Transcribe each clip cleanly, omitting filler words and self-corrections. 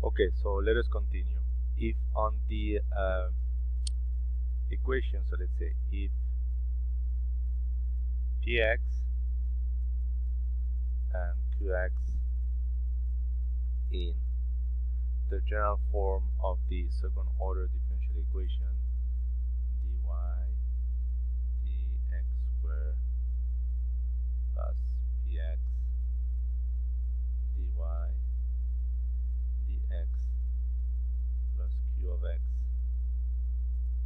Okay, so let us continue. If on the equation, so let's say if px and qx in the general form of the second order differential equation dy dx squared plus px dy dx plus q of x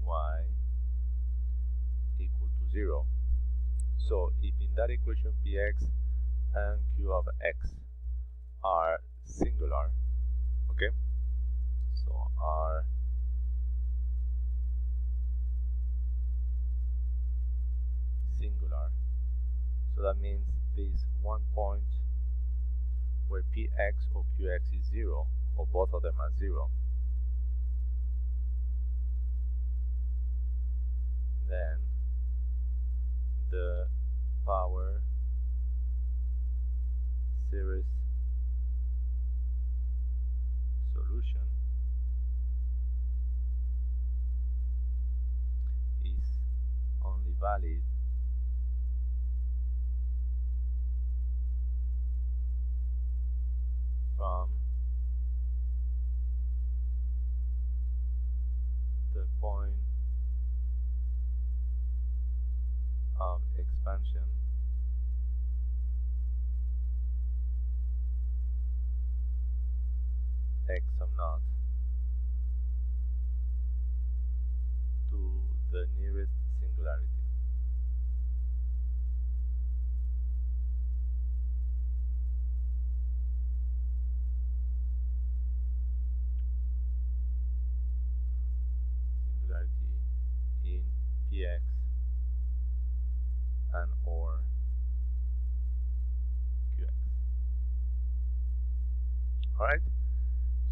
y equal to 0. So if in that equation px and q of x are singular, okay, so are singular, so that means this one point where px or qx is 0, or both of them are 0, then the power series solution is only valid from the point of expansion x sum naught to the nearest singularity. Singularity in px and or qx. Alright,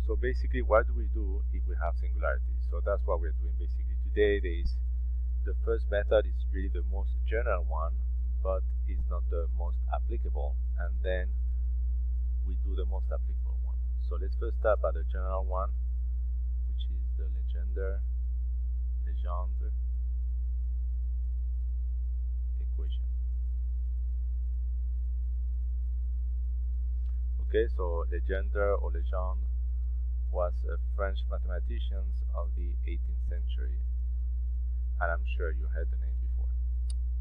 so basically what do we do if we have singularity? So that's what we're doing basically today. The first method is really the most general one, but is not the most applicable, and then we do the most applicable one. So let's first start by the general one, which is the Legendre equation. Okay, so Legendre or Legendre was a French mathematician of the 18th century, and I'm sure you heard the name before.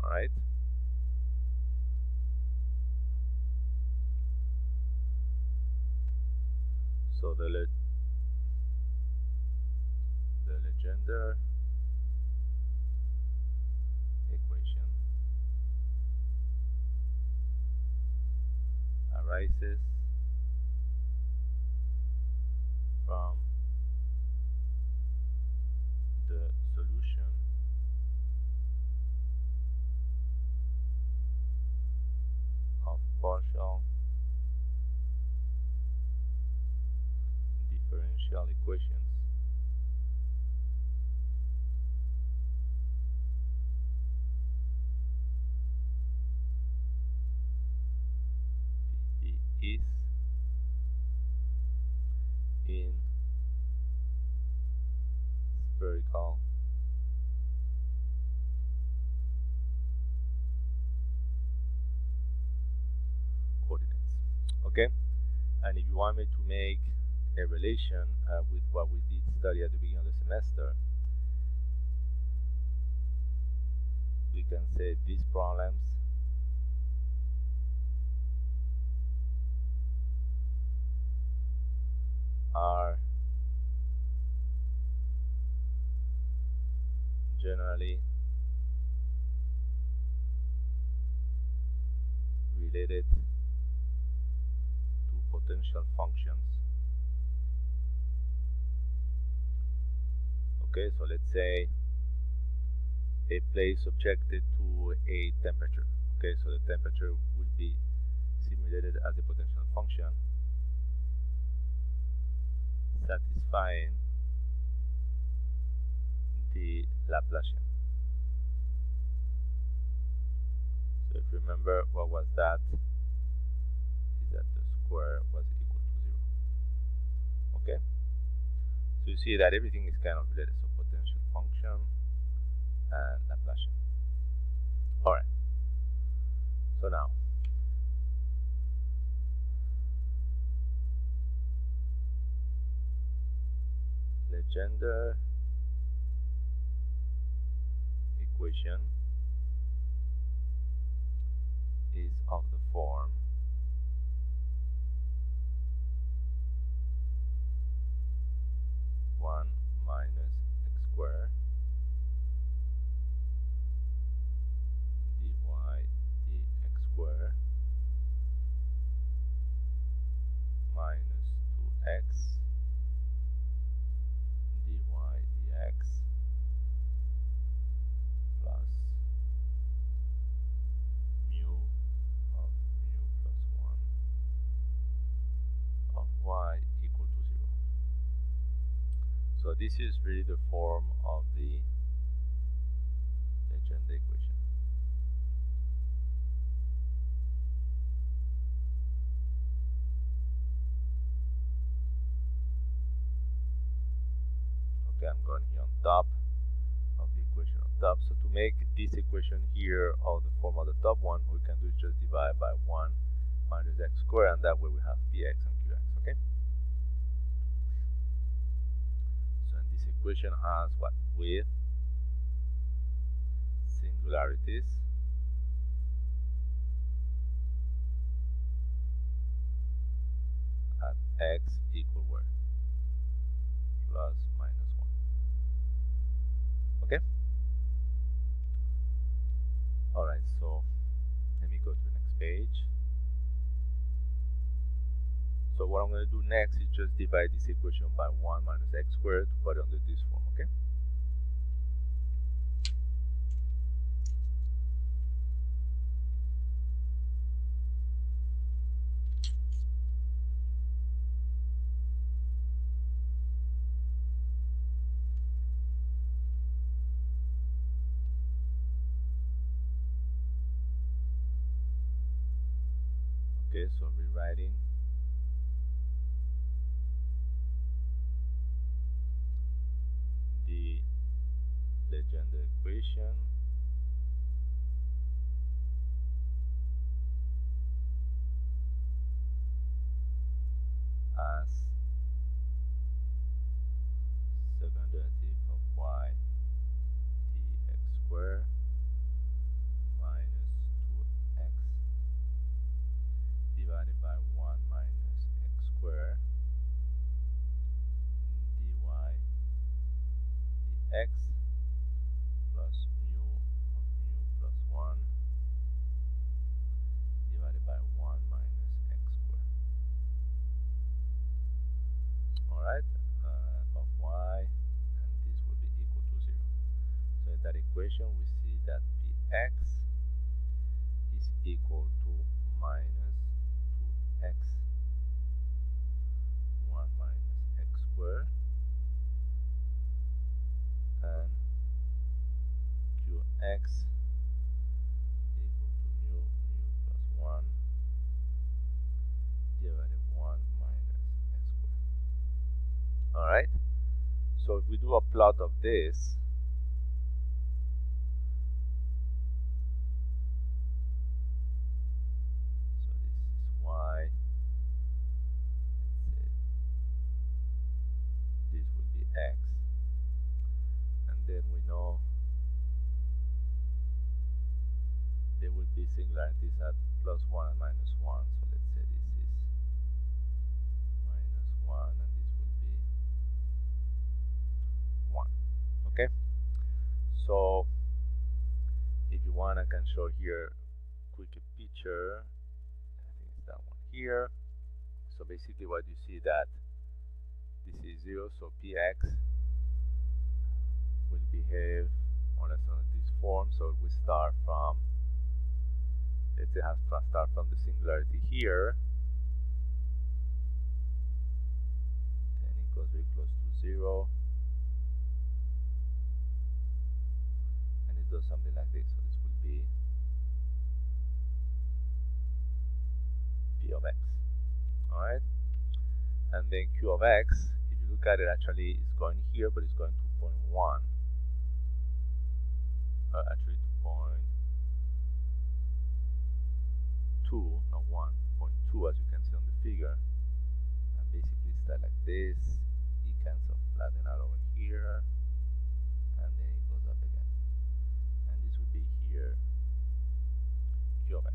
All right. So the Legendre equation arises from the solution of partial differential equations is in spherical coordinates. Okay, and if you want me to make a relation with what we did study at the beginning of the semester, we can say these problems are generally related to potential functions. Okay, so let's say a place subjected to a temperature. Okay, so the temperature will be simulated as a potential function satisfying the Laplacian. So if you remember, what was that? Is that the square was equal to 0. Okay, so you see that everything is kind of related, so potential function and Laplacian. All right, so now Legendre equation is of the form one minus x squared dy dx squared minus 2x dy dx plus mu of mu plus 1 of y equal to 0. So this is really the form of the Legendre equation. Okay, I'm going here on top of the equation on top. So to make this equation here of the form of the top one, we can do is just divide by 1 minus x squared, and that way we have px and qx. Okay. So this equation has what? With singularities at x equal where? Plus minus 1. Okay. All right. So let me go to the next page. So what I'm going to do next is just divide this equation by 1 minus x squared to put it under this form. Okay. Okay, so rewriting the Legendre equation as second derivative of y dx squared minus 2x divided by 1 minus x squared dy dx plus mu of mu plus 1 divided by 1 minus x squared. Alright, of y, and this will be equal to 0. So in that equation we see that px is equal to minus 2x 1 minus x squared and qx equal to mu plus 1 divided 1 minus x squared. Alright, so if we do a plot of this, so this is y, let's say this will be x, and then we know there will be singularities at plus 1 and minus 1, so let's say this is minus 1 and this will be 1. Okay, so if you want, I can show here quick picture. I think it's that one here. So basically what you see that this is 0, so px will behave more or less on this form. So we start from, let's say, start from the singularity here, then equals very close to 0, and it does something like this. So this will be p of x. All right, and then q of x, if you look at it, actually it's going here, but it's going to 0.1, actually to 0.2, not 1, 0.2, as you can see on the figure, and basically it's like this. It kind of flatten out over here, and then it goes up again, and this would be here q of x.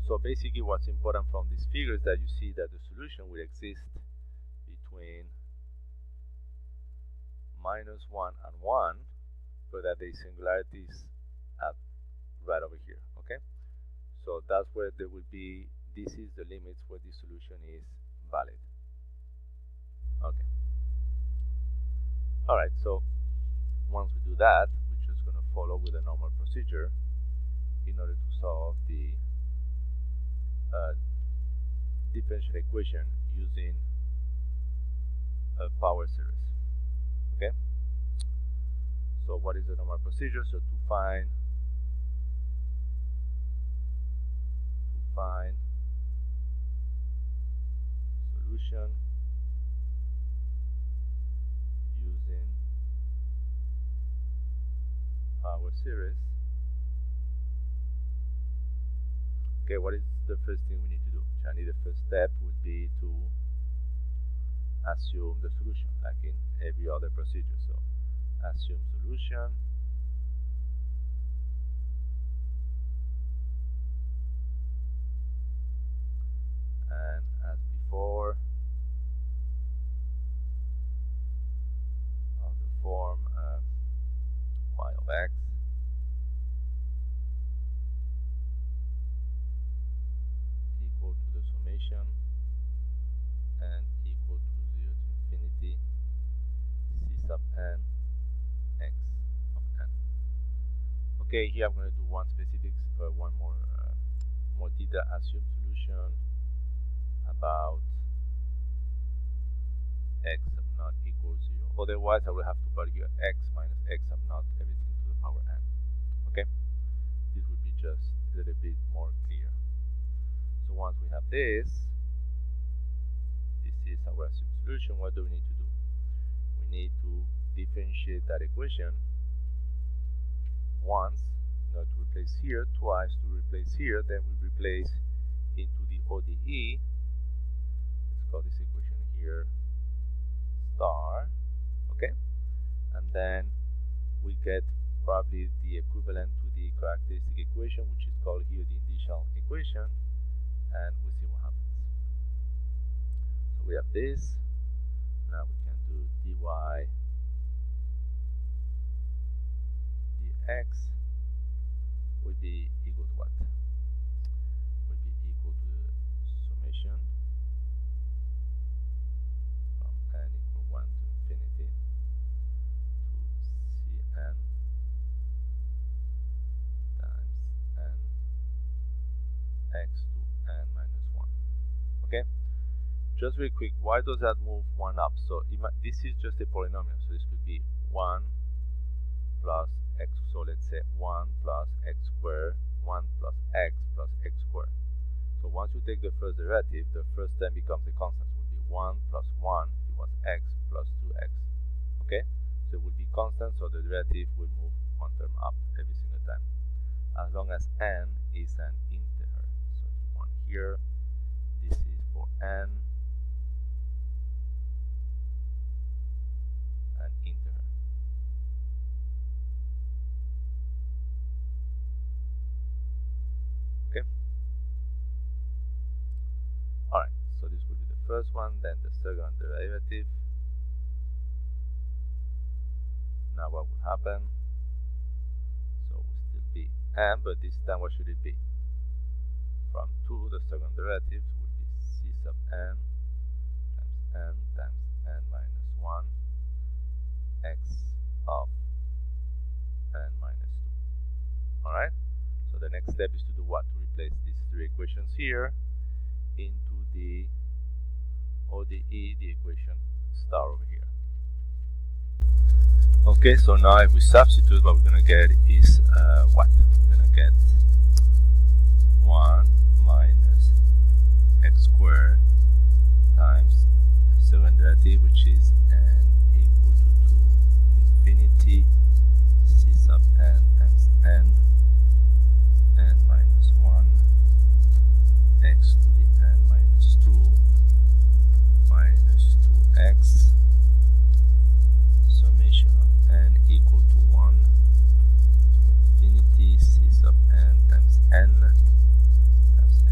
So basically what's important from this figure is that you see that the solution will exist between -1 and 1, but that the singularities at right over here. Okay, so that's where there will be, this is the limits where the solution is valid. Okay, all right, so once we do that, we're just going to follow with a normal procedure in order to solve the differential equation using a power series. Okay, so what is the normal procedure? So to find solution using power series. Okay, what is the first thing we need to do? Actually, the first step would be to assume the solution, like in every other procedure. So assume solution, and as before, of the form y of x equal to the summation and equal to 0 to infinity c sub n x of n. Okay, here I'm going to do one specific, one more detail. Assume solution about x sub naught equals 0. Otherwise, I will have to put here x minus x sub naught, everything to the power n. Okay, this would be just a little bit more clear. So once we have this is our assumed solution. What do we need to do? We need to differentiate that equation once, to replace here, twice to replace here, then we replace into the ODE. Let's call this equation here star. Okay, and then we get probably the equivalent to the characteristic equation, which is called here the initial equation, and we see what happens. So we have this. Now we can do dy dx would be equal to what? Would be equal to the summation from n equal 1 to infinity to cn times n x to n minus 1. Okay, just very quick, why does that move 1 up? So this is just a polynomial, so this could be 1 plus x, so let's say 1 plus x squared, 1 plus x squared. So once you take the first derivative, the first term becomes a constant. It would be 1 plus 1 if it was x plus 2x. Okay, so it would be constant, so the derivative will move one term up every single time, as long as n is an integer. So if you want here, this is for n, an integer. Okay. Alright, so this will be the first one, then the second derivative. Now what will happen? So it will still be n, but this time what should it be? From 2, the second derivative will be c sub n times n minus 1 x of n minus 2. Alright? So the next step is to do what? To replace these three equations here into the ODE, the equation star over here. Okay, so now if we substitute, what we're going to get is what? We're going to get 1 minus x squared times the second derivative, which is n equal to infinity c sub n times n minus 1 x to the n minus 2 minus 2x summation of n equal to 1 to infinity c sub n times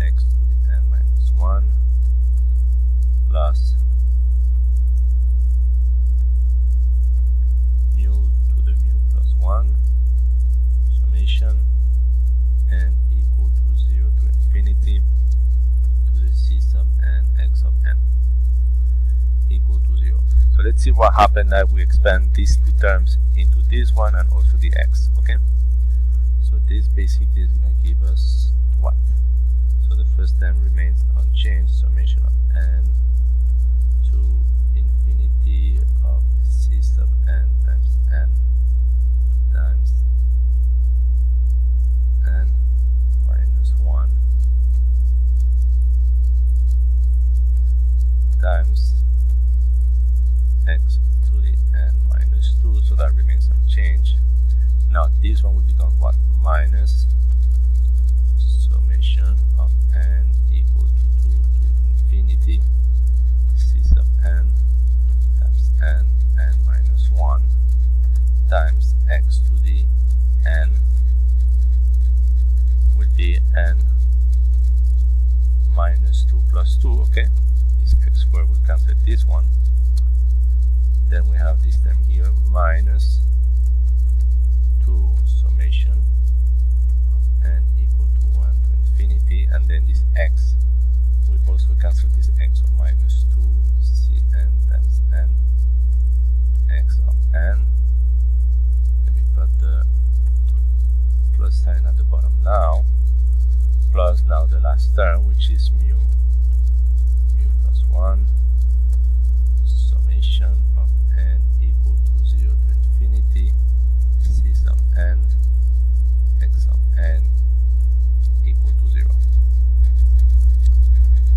x to the n minus 1 plus mu to the mu plus 1 summation n equal to 0 to infinity to the c sub n x sub n equal to 0. So let's see what happens if we expand these two terms into this one and also the x, okay? So this basically is going to give us what? So the first term remains unchanged, summation of n to infinity of c sub n times n minus 1 times x to the n minus 2, so that remains unchanged. Now this one will become what? Minus summation of n equal to 2 to infinity c sub n times n minus 1 times x to the n will be n minus 2 plus 2, okay? This x squared will cancel this one. Then we have this term here, minus 2 summation of n equal to 1 to infinity, and then this x will also cancel this x, so minus 2 cn times n x of n. Let me put the plus sign at the bottom now, plus now the last term, which is mu plus 1 summation of n equal to 0 to infinity c sub n x sub n equal to 0.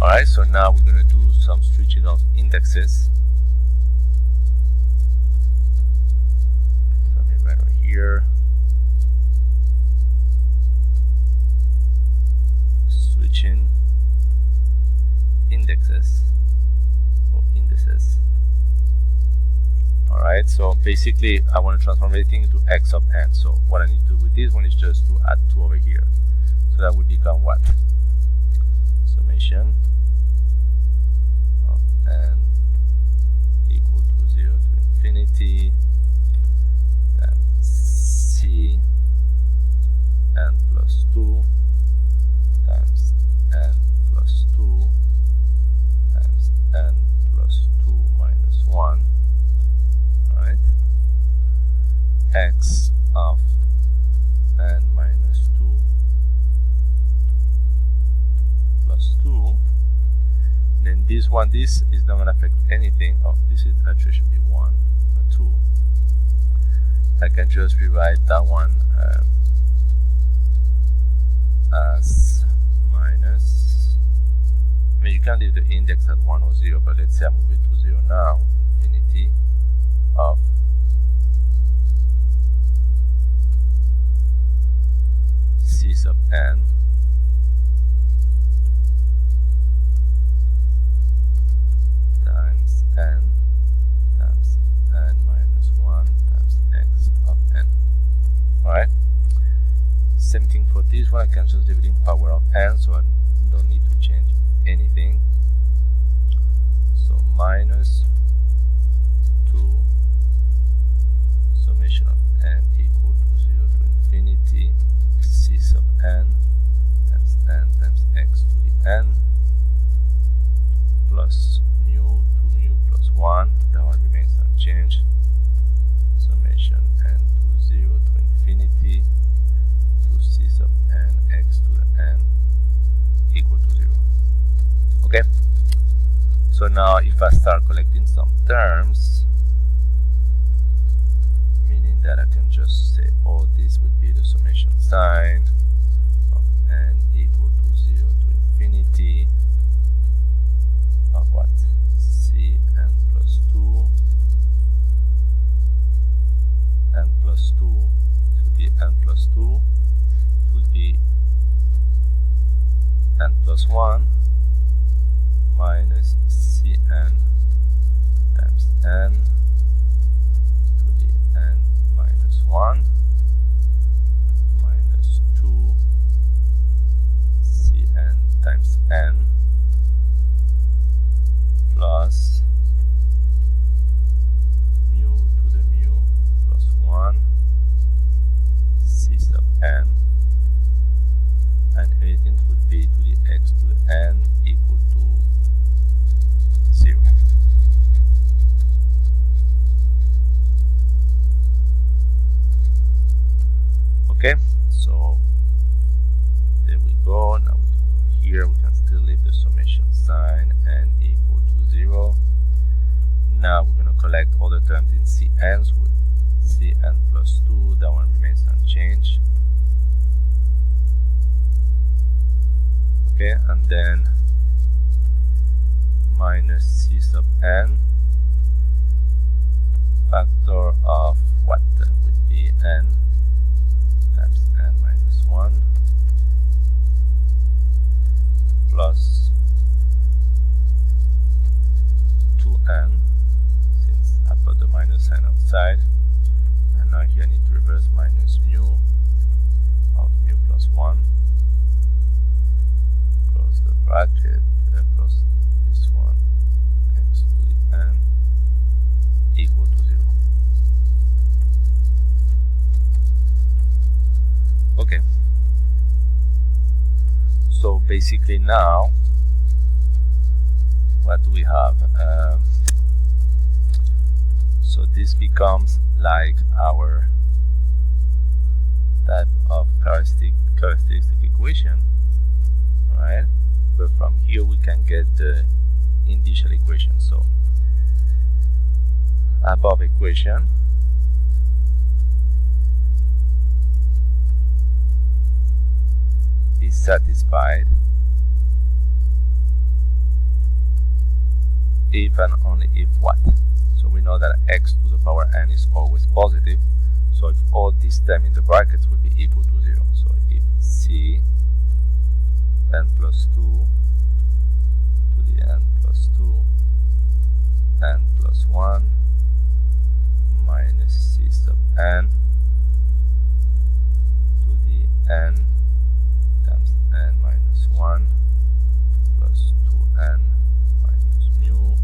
Alright, so now we're going to do some switching of indexes. So let me write over here. Switching indexes or indices. Alright, so basically I want to transform everything into x sub n. So what I need to do with this one is just to add 2 over here. So that will become what? Summation of n equal to 0 to infinity times c n plus 2 times n plus 2 times n plus 2 minus 1, right? X of n minus 2 plus 2. Then this one, this is not going to affect anything. Oh, this is actually should be 1, not 2. I can just rewrite that one as minus. I mean, you can leave the index at 1 or 0, but let's say I move it to 0 now. Infinity of c sub n times n times n minus 1 times x of n. Alright? Same thing for this one, I can just leave it in power of n, so I don't need to change anything. So minus 2 summation of n equal to 0 to infinity c sub n times x to the n plus mu to mu plus 1, that one remains unchanged, summation n to 0 to infinity to c sub n x to the n equal to 0. Okay, so now if I start collecting some terms, meaning that I can just say, oh, this would be the summation sign of n equal to 0 to infinity of of what? Cn plus 2, n plus 2, it would be n plus 2, it would be n plus 1 minus Cn times n to the n minus 1 minus 2 Cn times n plus mu to the mu plus 1 C sub n, and everything would be to the x to the n equal to 0. Okay, so there we go. Now we can go here, we can still leave the summation sign n equal to 0. Now we're going to collect all the terms in Cn, so with Cn plus 2, that one remains unchanged. Okay, and then minus C sub n, factor of what would be n times n minus 1 plus 2n, since I put the minus sign outside, and now here I need to reverse minus mu of mu plus 1, close the bracket, close this one, x to the n equal to 0. Okay, so basically now what do we have? So this becomes like our type of characteristic equation, right? But from here we can get the initial equation. So above equation is satisfied if and only if what? So we know that x to the power n is always positive, so if all these terms in the brackets would be equal to 0. So if C n plus 2 to the n plus 2 n plus 1 minus C sub n to the n times n minus 1 plus 2n minus mu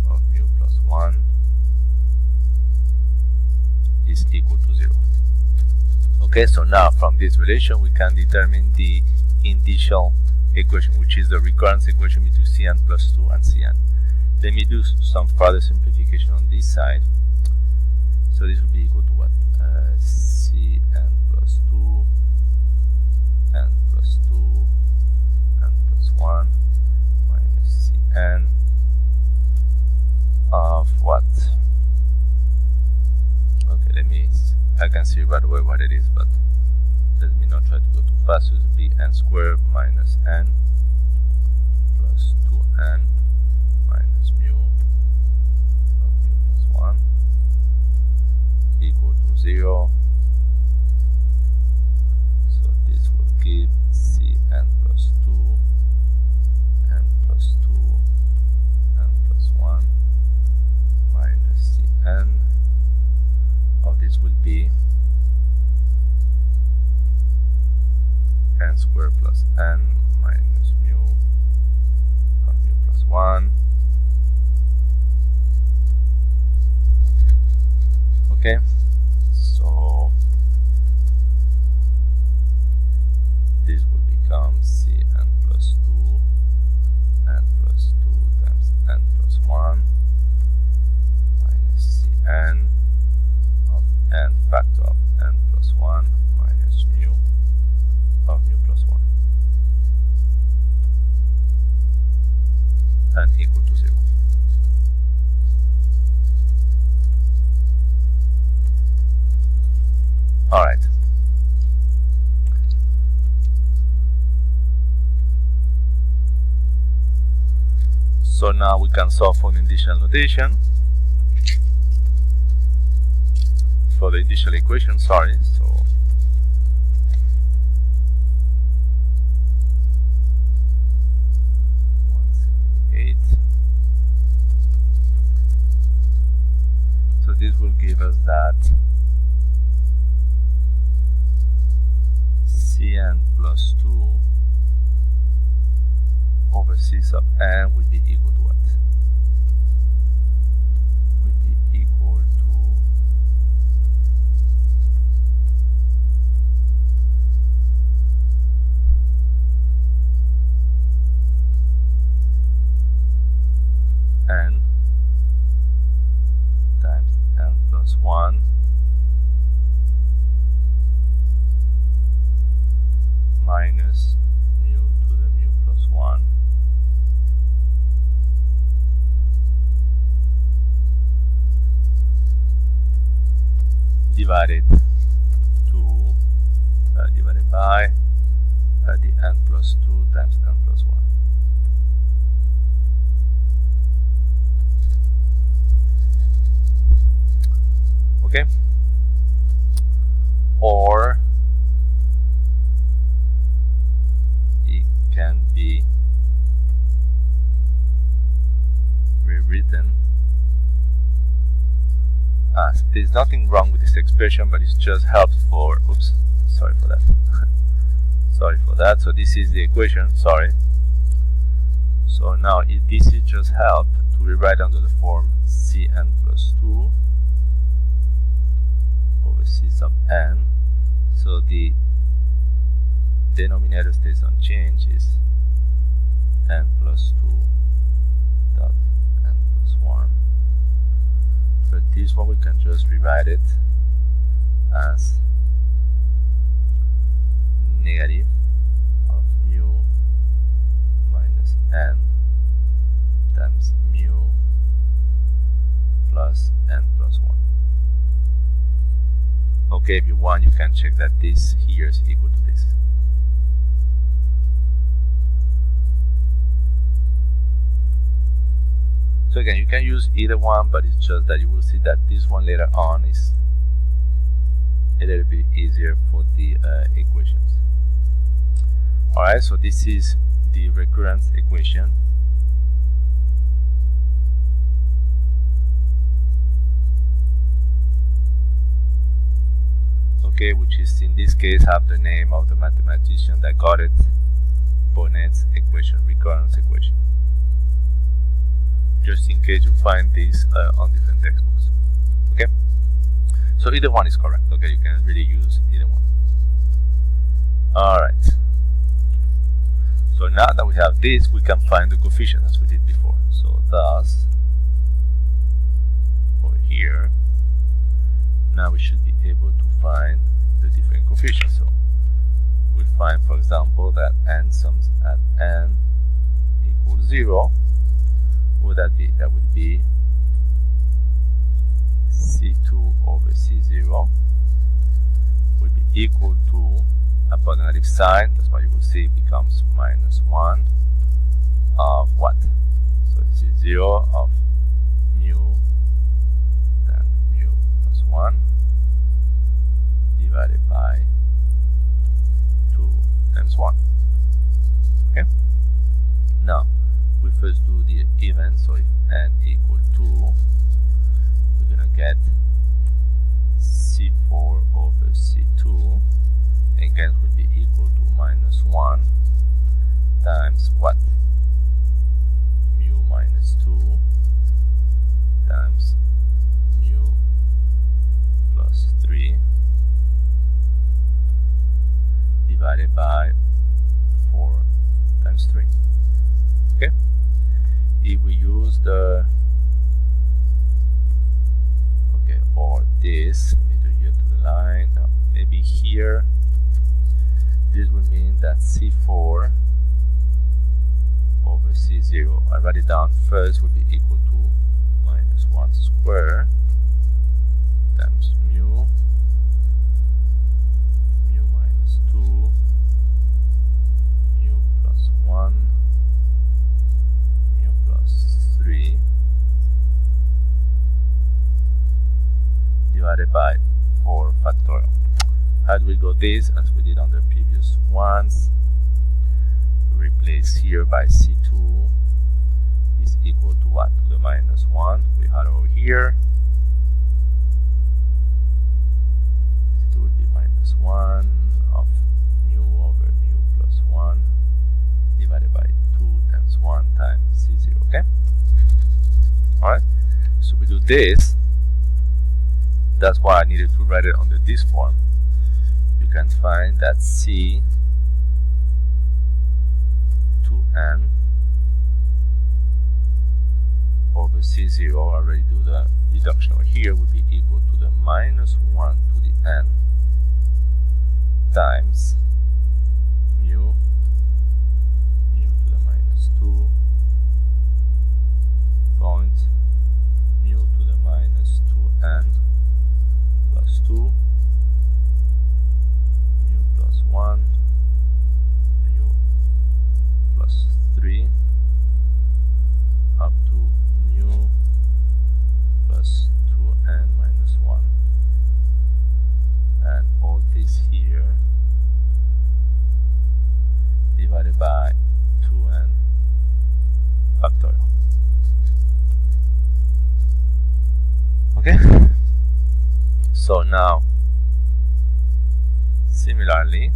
of mu plus 1 is equal to 0. Okay, so now from this relation we can determine the initial equation, which is the recurrence equation between Cn plus 2 and Cn. Let me do some further simplification on this side. So this will be equal to what? Cn plus 2 n plus 2 n plus 1 minus Cn of what? Okay, I can see right away what it is, but let me not try to go too fast. So it will be n squared minus n plus 2n minus mu of mu plus 1 equal to 0. So this will give Cn plus 2 n plus 2 n plus 1 minus Cn of this will be n squared plus n minus mu of mu plus 1. Okay, so this will become Cn plus 2 n plus 2 times n plus 1 minus Cn of n factor of n plus 1 minus mu of mu plus 1 and equal to 0. Alright. So now we can solve for the initial notation. For the initial equation, sorry. So 178. So this will give us that Cn plus 2 over C sub n will be equal to what? Will be equal to n times n plus 1 minus mu to the mu plus 1 divided by the n plus 2 times n plus 1. Okay? Or it can be rewritten as, there's nothing wrong with this expression, but it just helps for, oops, sorry for that. Sorry for that. So this is the equation, sorry. So now this is just help to rewrite under the form Cn plus 2 over C sub n. So the denominator stays unchanged, is n plus 2 dot n plus 1. But this one we can just rewrite it as negative of mu minus n times mu plus n plus 1. Okay, if you want, you can check that this here is equal to this. So again, you can use either one, but it's just that you will see that this one later on is a little bit easier for the equations. Alright, so this is the recurrence equation. Okay, which is in this case have the name of the mathematician that got it, Bonnet's equation, recurrence equation. Just in case you find this on different textbooks. Okay, so either one is correct. Okay, you can really use either one. All right. So now that we have this, we can find the coefficient as we did before. So thus, over here, now we should be able to find the different coefficients. So we'll find, for example, that n sums at n equals 0. What would that be? That would be C2 over C0 would be equal to, upon the negative sign, that's why you will see it becomes minus 1 of what? So this is 0 of mu, then mu plus 1 divided by 2 times 1. Okay? Now, we first do the even, so if n equal 2, we're going to get C4 over C2, again will be equal to minus 1 times what? Mu minus 2 times mu plus 3 divided by 4 times 3. Okay? If we use the, okay, or this, let me do here to the line, no, maybe here, this will mean that C4 over C0, I write it down first, will be equal to minus 1 square times mu minus 2 mu plus 1 mu plus divided by 4 factorial. How do we got this? As we did on the previous ones, we replace here by C2 is equal to what? To the minus 1 we had over here. C2 would be minus 1 of mu over mu plus 1 divided by 2 times 1 times C0, okay? Alright, so we do this. That's why I needed to write it under this form. You can find that C to N over C0, I already do the reduction over here, would be equal to the minus 1 to the N times mu to the minus 2 point mu to the minus 2n plus 2 mu plus 1 mu plus 3 up to mu plus 2n minus 1, and all this here divided by 2n factorial. Okay, so now similarly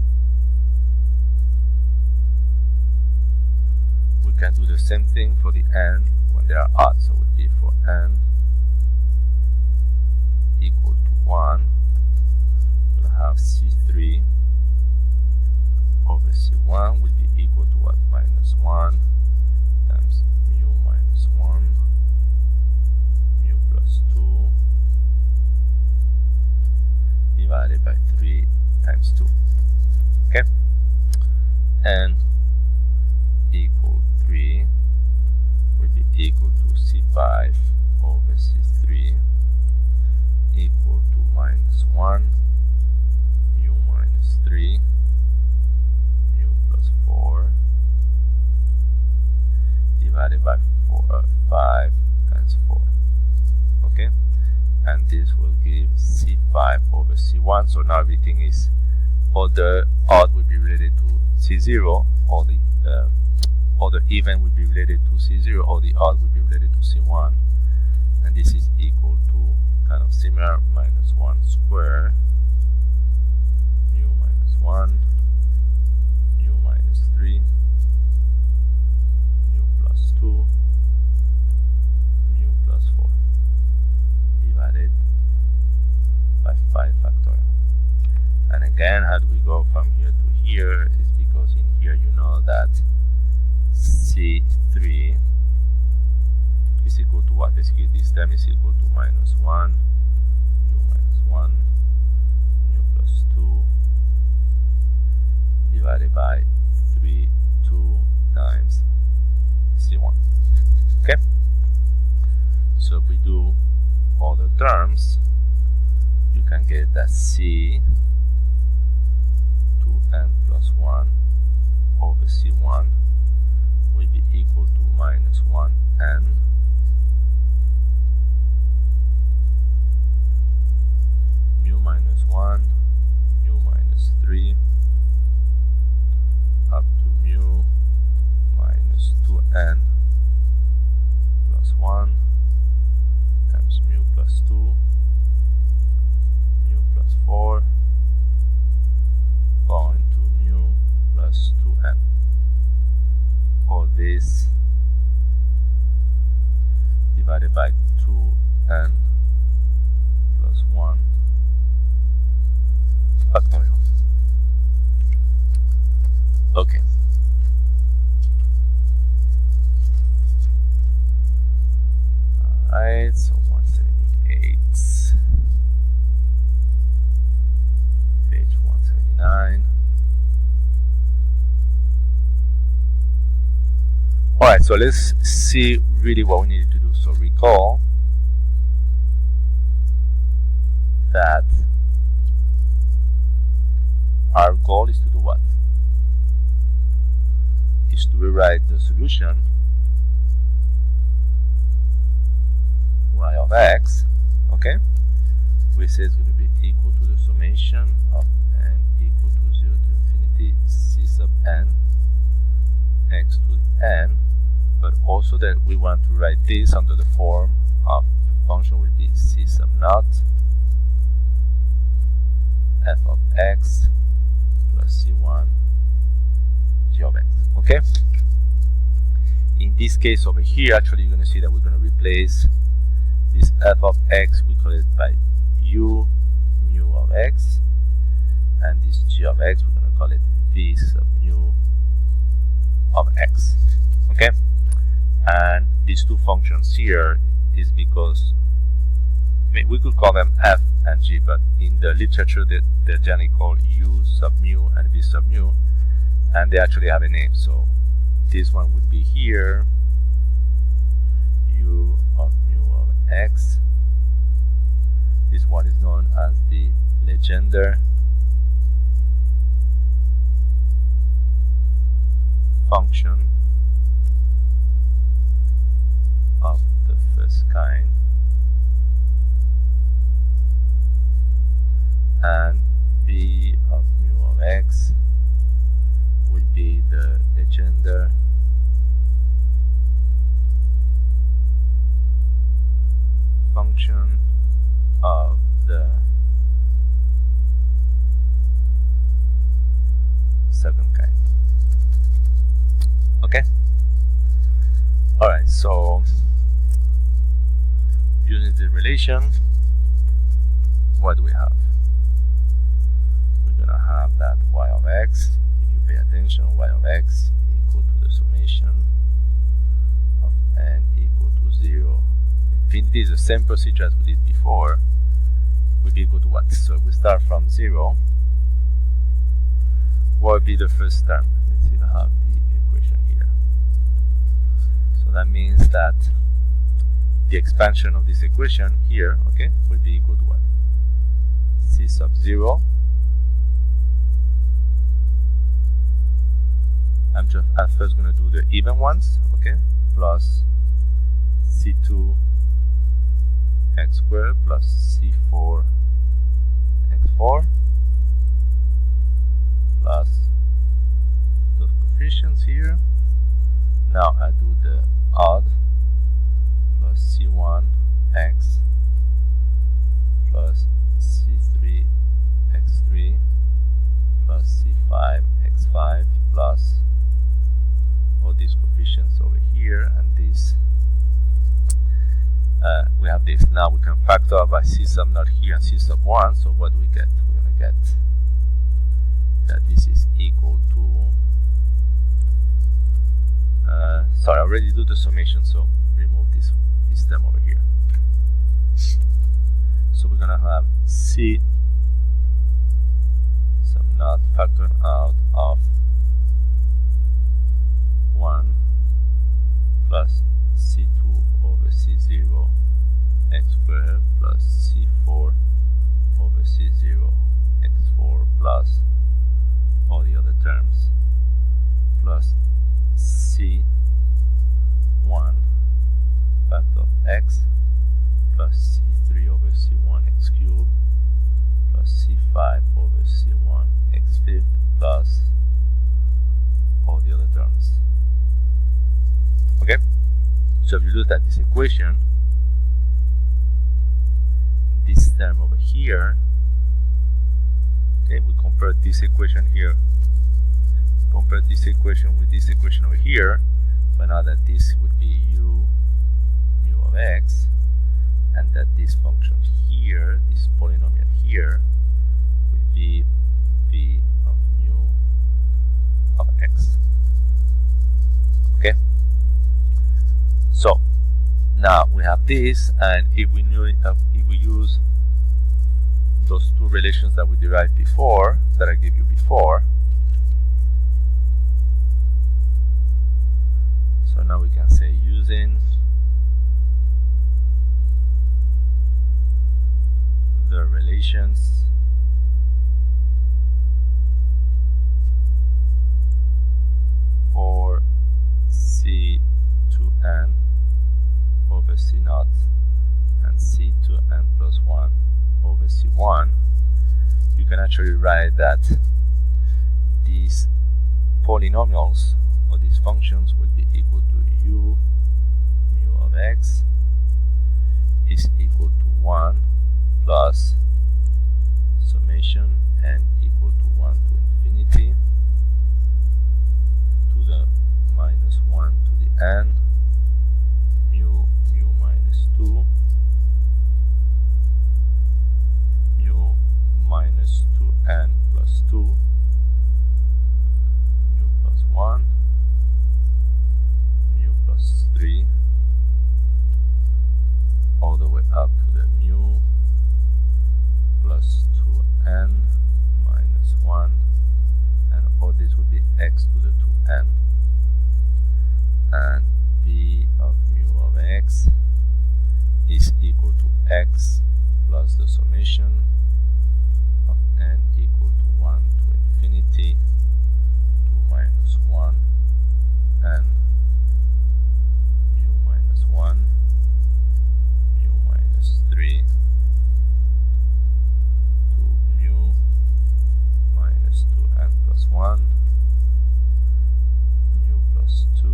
we can do the same thing for the n when they are odd. So it would be for n equal to 1, we'll have C3 over C1 will be equal to what? Minus 1 times mu minus 1 mu plus 2 divided by 3 times 2. Okay? And equal 3 will be equal to C5 over C3 equal to minus 1 mu minus 3 mu plus 4 divided by 5 times 4. Okay, and this will give C5 over C1. So now everything is, all the odd will be related to C0, all the even will be related to C0, all the odd will be related to C1, and this is equal to kind of similar, minus 1 square mu minus 1 mu minus 3 mu plus 2 mu plus 4 divided by 5 factorial. And again, how do we go from here to here? Is because in here you know that C3 is equal to what? Basically this term is equal to minus 1 mu minus 1 mu plus 2 divided by 2 times C1. Okay? So if we do all the terms, you can get that C 2n plus 1 over C1 will be equal to minus 1n mu minus 1 mu minus 3 up to mu minus 2n plus 1 times mu plus 2 mu plus 4 going to mu plus 2n. All this divided by 2n plus 1 factorial. Okay. Alright, so 178, page 179. Alright, so let's see really what we needed to do. So recall that our goal is to do what? Is to rewrite the solution y of x, okay, we say is going to be equal to the summation of n equal to 0 to infinity c sub n x to the n, but also that we want to write this under the form of the function will be c sub naught f of x plus c1 g of x. Okay? In this case over here, actually you're going to see that we're going to replace this f of x, we call it by u mu of x, and this g of x, we're going to call it v sub mu of x. Okay? And these two functions here is because, I mean, we could call them f and g, but in the literature they're generally called u sub mu and v sub mu, and they actually have a name. So this one would be here u of mu of x. This one is known as the Legendre function of the first kind, and v of mu of x will be the Legendre function of the second kind. Okay? Alright, so using the relation, what do we have? We're gonna have that y of x, if you pay attention, y of x equal to the summation of n equal to 0. Infinity is the same procedure as we did before, will be equal to what? So if we start from 0, what would be the first term? Let's see if I have the equation here. So that means that the expansion of this equation here, okay, will be equal to what? C sub 0. I'm just at first going to do the even ones, okay, plus C2 x squared plus C4 x4 plus those coefficients here. Now I do the odd plus C1 x plus C3 x3 plus C5 x5 plus all these coefficients over here, and this we have this. Now we can factor by c sub naught here and c sub 1. So what do we get? We're going to get that this is equal to sorry, I already do the summation, so remove this term over here. So we're going to have c sub naught factoring out of 1 plus c2 over c0 x squared plus c4 over c0 x4 plus all the other terms plus c1 factor of x plus c3 over c1 x cubed plus c5 over c1 x fifth plus all the other terms. Okay, so if you look at this equation, this term over here, okay, we compare this equation here, compare this equation with this equation over here, find out that this would be u mu of x, and that this function here, this polynomial here, will be v of mu of x. Okay, so now we have this, and if we use those two relations that we derived before, that I gave you before, so now we can say using the relations for c to n over c naught and c to n plus 1 over over C1, you can actually write that these polynomials or these functions will be equal to u mu of x is equal to 1 plus summation n equal to 1 to infinity to the minus 1 to the n mu minus 2 mu minus 2n plus 2 mu plus 1 mu plus 3 all the way up to the mu plus 2n minus 1, and all this would be x to the 2n, and b of mu of x is equal to x plus the summation of n equal to 1 to infinity to minus 1 n mu minus 1 mu minus 3 to mu minus 2n plus 1 mu plus 2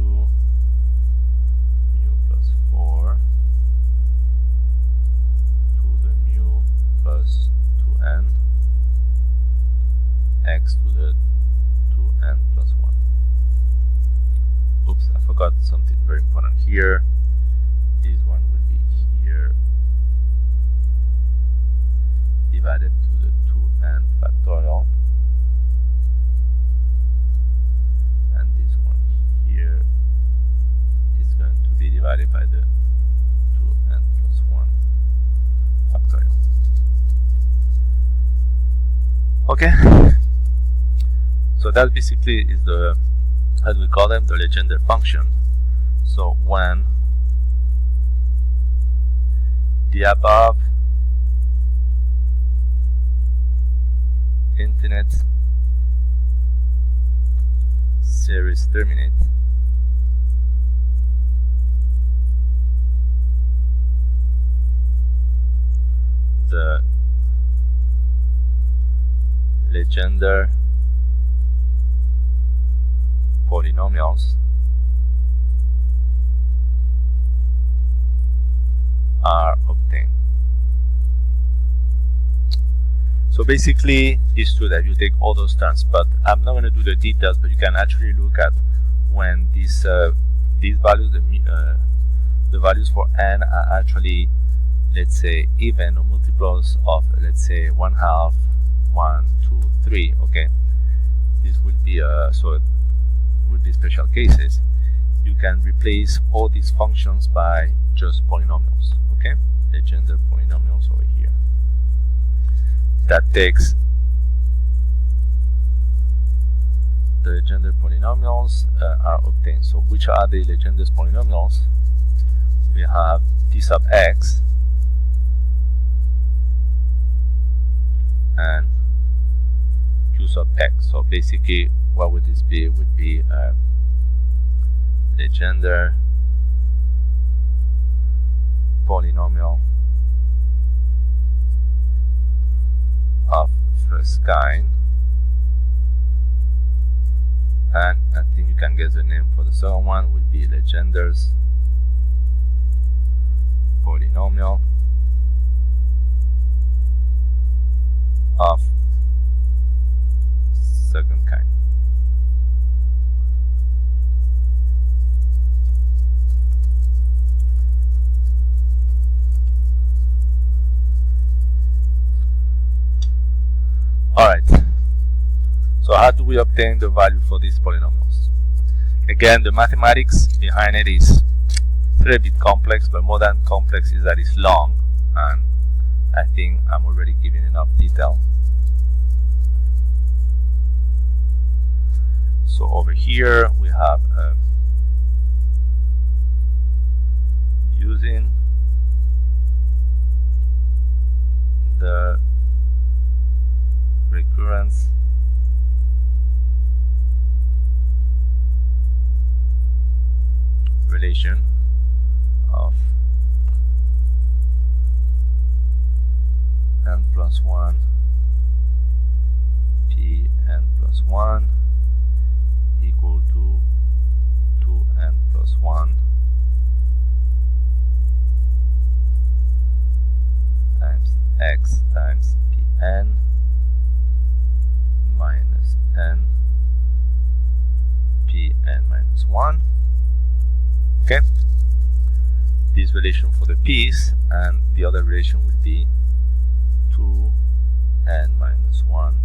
mu plus 4 to the mu plus 2n x to the 2n plus 1. Oops, I forgot something very important here. This one will be here divided to the 2n factorial, and this one here is going to be divided by the 2n plus 1 factorial. Okay, so that basically is the, as we call them, the Legendre function. So when the above infinite series terminate, the Legendre polynomials are obtained. So basically, it's true that you take all those terms, but I'm not going to do the details. But you can actually look at when these values, the values for n are actually, let's say, even or multiples of, let's say, 1/2, 1, 2, 3. Okay, this will be so it would be special cases. You can replace all these functions by just polynomials. Okay, Legendre polynomials over here. That takes the Legendre polynomials are obtained. So which are the Legendre polynomials? We have d sub x and q sub x. So basically, what would this be? It would be Legendre polynomial of first kind, and I think you can guess the name for the second one would be Legendre's polynomial of second kind. Alright, so how do we obtain the value for these polynomials? Again, the mathematics behind it is a little bit complex, but more than complex is that it's long, and I think I'm already giving enough detail. So over here we have using the recurrence relation of n plus plus 1 Pn plus 1 equal to 2n plus 1 times x times Pn minus n Pn minus 1. Okay, this relation for the p's, and the other relation would be 2n minus 1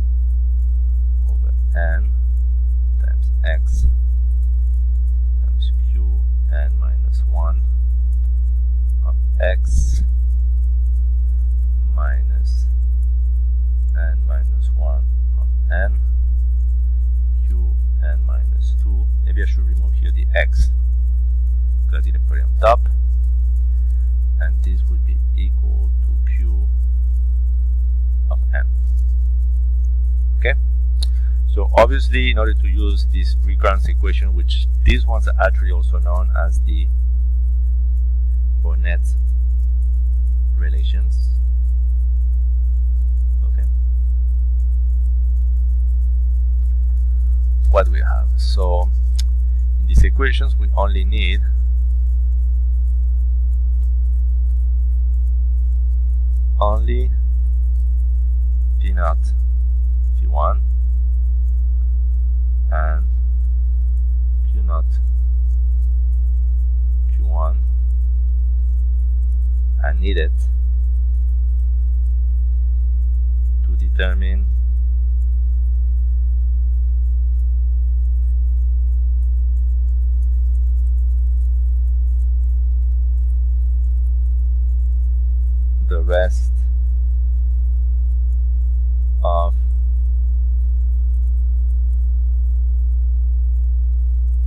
over n times x times qn minus 1 of x minus n minus 1 of n qn minus 2. Maybe I should remove here the x because I didn't put it on top, and this would be equal to q of n. Okay, so obviously in order to use this recurrence equation, which these ones are actually also known as the Bonnet relations, okay, what do we have? So in these equations we only need P naught P1 and Q naught Q1 are needed to determine the rest of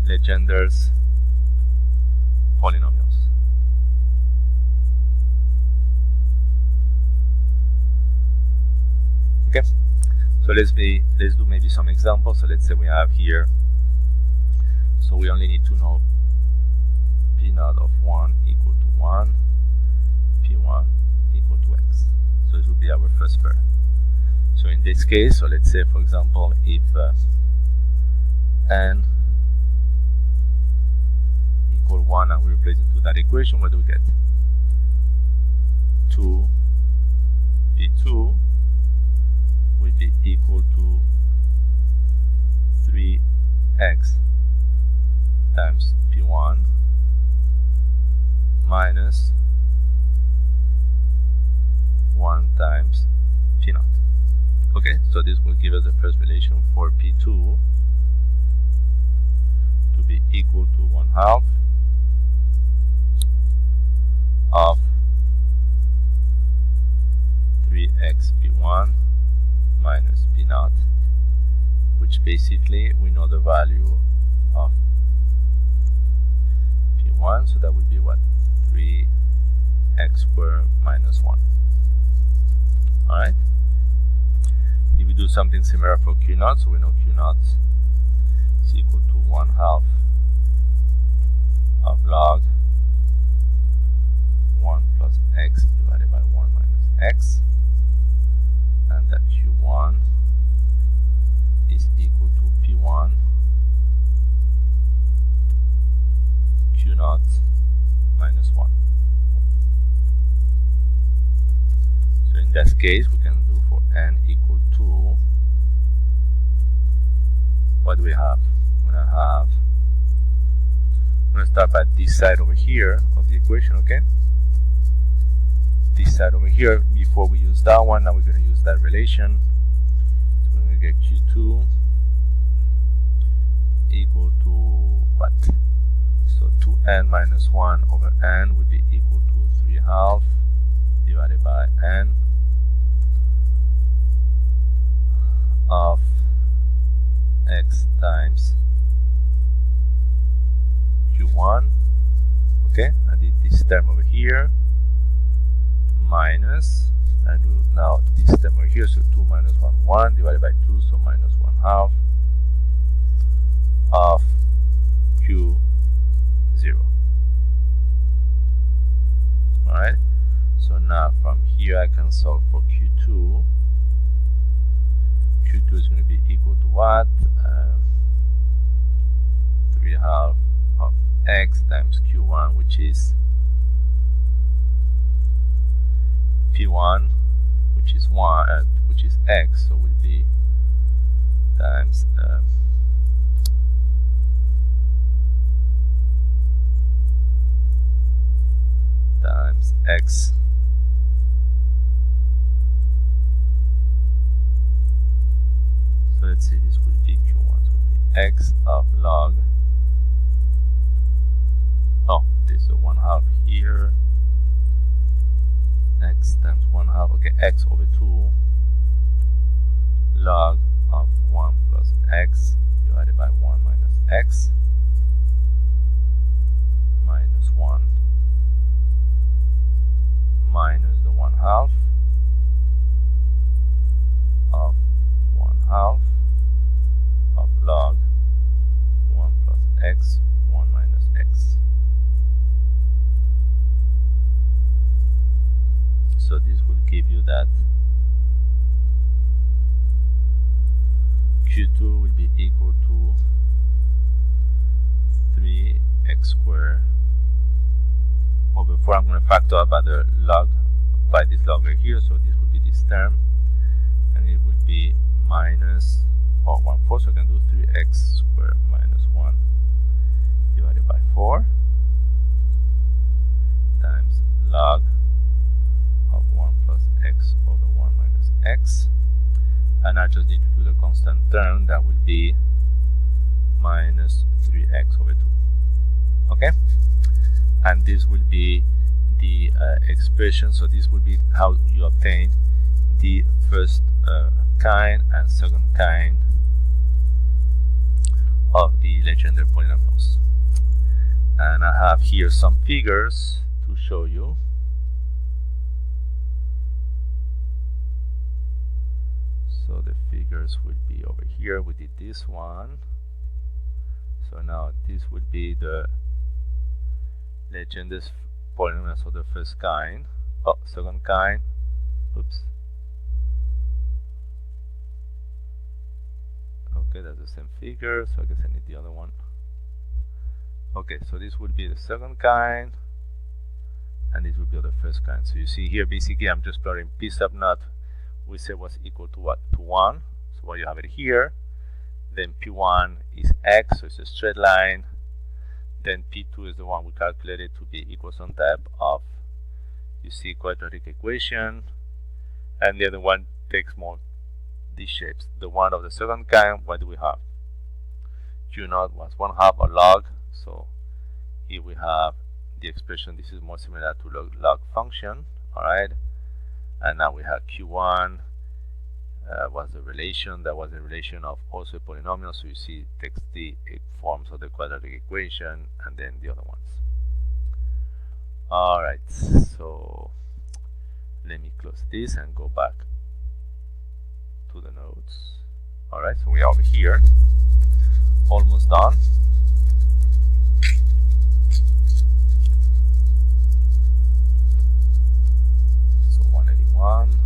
Legender's polynomials. Okay, so let's do maybe some examples. So let's say we have here, so we only need to know P naught of 1 equal to 1, P1 equal to x. So it would be our first pair. So in this case, so let's say for example, if n equal 1 and we replace it into that equation, what do we get? 2 P2 will be equal to 3x times P1 minus 1 times P naught. Okay, so this will give us the first relation for P2 to be equal to 1/2 of 3x P1 minus P naught, which basically we know the value of P1, so that would be what? 3x squared minus 1. Alright? If we do something similar for Q naught, so we know Q naught is equal to 1/2 of log 1 plus x divided by 1 minus x, and that Q1 is equal to P1 Q naught minus 1. So in that case, we can do for n equal to, what do we have? I'm going to start by this side over here of the equation, okay? This side over here, before we use that one, now we're going to use that relation. So we're going to get Q2 equal to what? So 2n minus 1 over n would be equal to 3/2 divided by n of x times Q1. Okay, I did this term over here minus, and now this term over here, so 2 minus 1, 1 divided by 2, so minus 1/2 of Q0. Alright, So now from here I can solve for Q2. Q2 is going to be equal to what? 3/2 of x times Q1, which is P1, which is x, so will be times x so let's see, this will be Q1, so will be x of log, oh, this is a 1/2 here, x times 1/2, okay, x over 2 log of 1 plus x divided by 1 minus x minus 1 minus the 1/2 of 1/2 of log 1 plus x 1 minus x. So this will give you that Q2 will be equal to 3x squared over 4. I'm going to factor out by the log, by this log right here, so this will be this term, and it will be minus 1/4, so I can do 3x squared minus 1 divided by 4 times log of 1 plus x over 1 minus x, and I just need to do the constant term, that will be minus 3x over 2. Okay, and this will be the expression. So this will be how you obtain the first kind and second kind of the Legendre polynomials. And I have here some figures to show you. So the figures will be over here. We did this one. So now this would be the Legendre's polynomials of the first kind. Oh, second kind. Oops. Okay, that's the same figure, so I guess I need the other one. Okay, so this would be the second kind, and this would be the first kind. So you see here, basically, I'm just plotting P sub naught. We said was equal to what? To 1. So what you have it here. Then P1 is x, so it's a straight line. Then P2 is the one we calculated to be equal some type of, you see, quadratic equation. And the other one takes more these shapes. The one of the second kind, what do we have? Q0 was 1/2 a log. So here we have the expression. This is more similar to log function. Alright. And now we have Q1 was the relation. That was a relation of also a polynomial. So you see it takes the forms of the quadratic equation and then the other ones. Alright, so let me close this and go back to the notes. Alright, so we are over here. Almost done. So 181.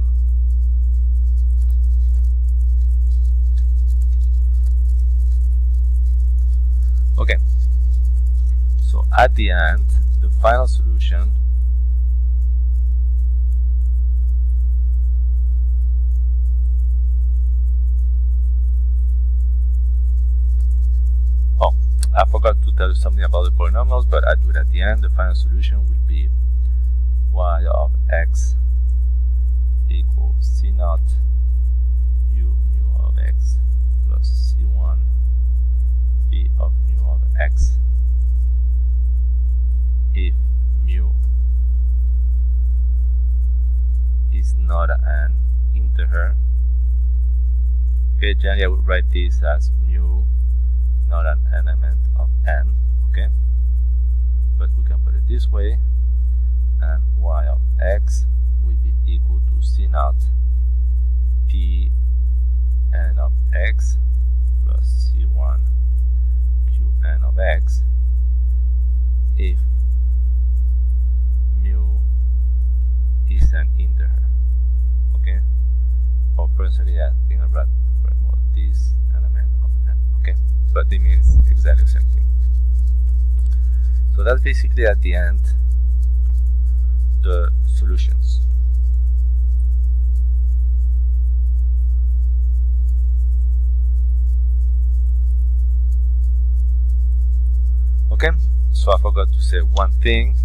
Okay, so at the end, the final solution I forgot to tell you something about the polynomials, but I do it at the end. The final solution will be y of x equals c0 u mu of x plus c1 b of mu of x if mu is not an integer. Okay, generally I would write this as mu not an element of n, okay? But we can put it this way, and y of x will be equal to c0 p n of x plus c1 q n of x if mu an integer. Okay, or personally I think I'd rather remove this element of n. Okay, but it means exactly the same thing. So that's basically at the end the solutions. Okay, so I forgot to say one thing,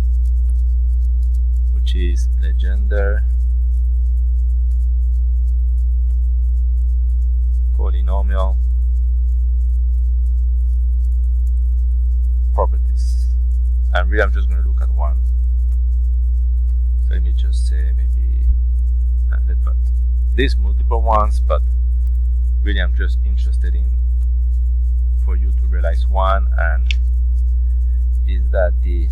which is Legendre polynomial properties. And really I'm just going to look at one. So let me just say maybe there's multiple ones, but really I'm just interested in for you to realize one, and is that the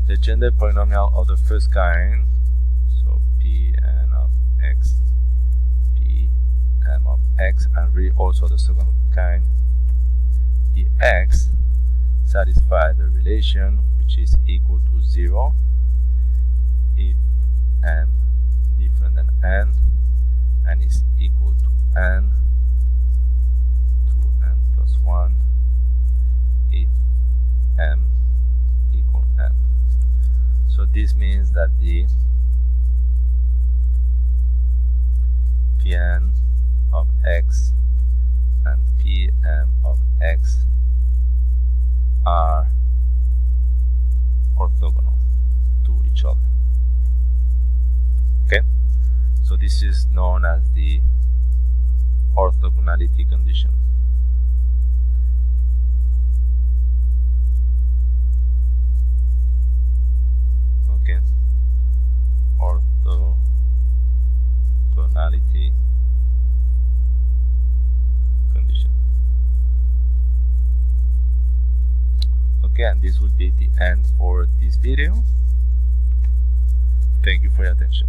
Legendre polynomial of the first kind, so Pn of x, Pm of x, and really also the second kind, the x, satisfy the relation which is equal to 0 if m different than n and is equal to n plus 1 if m equal m. So this means that the Pn of x and Pm of x are orthogonal to each other. Okay, so this is known as the orthogonality condition. Okay, orthogonality condition. Okay, and this would be the end for this video. Thank you for your attention.